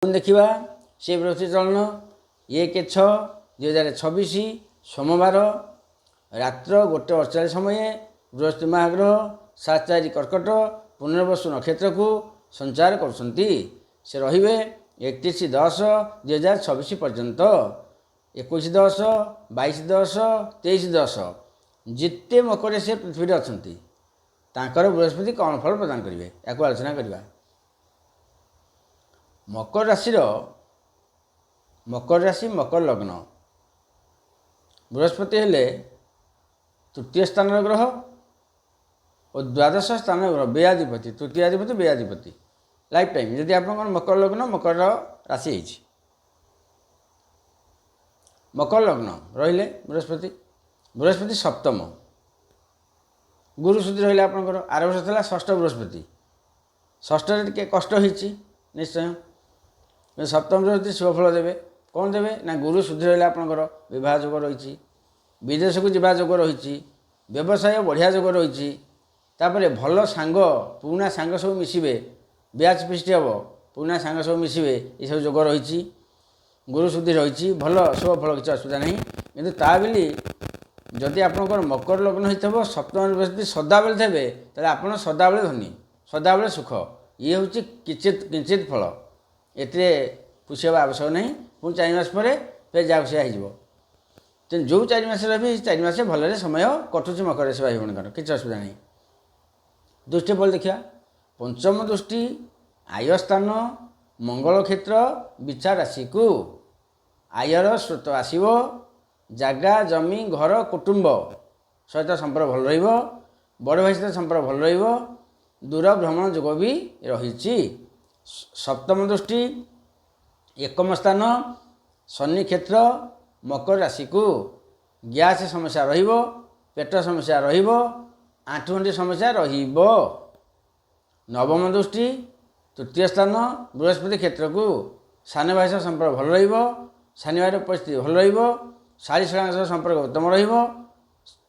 देखा से बृहस्पति चलन 1/6/2026 सोमवार रात्र 1:48 समय बृहस्पति महाग्रह 7/4 कर्कट पुनर्वसु नक्षत्र को संचार करछंती से रहिबे 31/10/2026 पर्यंत 21/10 22/10 23/10 जिते मकर से पृथ्वी अच्छा तांकर बृहस्पति कौन फल प्रदान करेंगे या आलोचना करवा। मकर राशि मकर लग्न बृहस्पति हेले तृतीय स्थान ग्रह और द्वादश स्थान ग्रह व्ययाधिपति तृतीयाधिपति व्ययाधिपति लाइफ टाइम जदि आप मकर लग्न मकर राशि है मकर लग्न रहिले बृहस्पति सप्तम गुरु सुधी रहा आपंकर आर वर्ष था षष्ठ बृहस्पति षष्ठ टे कष्ट होती निश्चय सप्तम बृहस्पति शुभफल देवे कौन देवे ना गुरु सुधी रहा आपंकर बह जोग रही विदेश को जा जोग रही व्यवसाय बढ़िया जोग रही भल सांग पुणा सांग सब मिसबे ब्याच फिस्ट हम पुणा सांग सब मिसबे ये सब जोग रही गुरु सुधी रही भल शुभफल किसी असुविधा नहीं किंतु ता बोली जदि आपंकर मकर लग्न हो सप्तम बृहस्पति सदाबले थे तेल आप सदाबले धनी सदाबले सुख ये हूँ किंचित फल एते खुशी हाँ आवश्यक नहीं पुणी 4 मास पर फिर जहाँ खुशी हो जो 4 मास रही 4 मास भल समय कटुच मकर राशि भाई भर किसी असुविधा नहीं। दृष्टि फल देखा पंचम दृष्टि आय स्थान मंगल क्षेत्र विचार राशि को आयर स्रोत आसव जगह जमी घर कुटुंब सहित संपर्क भल रड़ भाई सहित संपर्क भल दूर भ्रमण जोग भी रही। सप्तम दृष्टि एकम स्थान शनि क्षेत्र मकर राशि को गैस समस्या पेट समस्या आंठुगंठी समस्या नवम दृष्टि तृतीय स्थान बृहस्पति क्षेत्र को सान भाई सह संपर्क भल सान भाई परिस्थिति भल शाड़ी शाला संपर्क उत्तम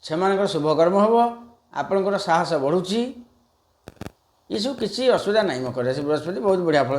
से शुभकर्म हम आपंकर साहस बढ़ुची ये सब किसी असुविधा नहीं मकर राशि बृहस्पति बहुत बढ़िया फल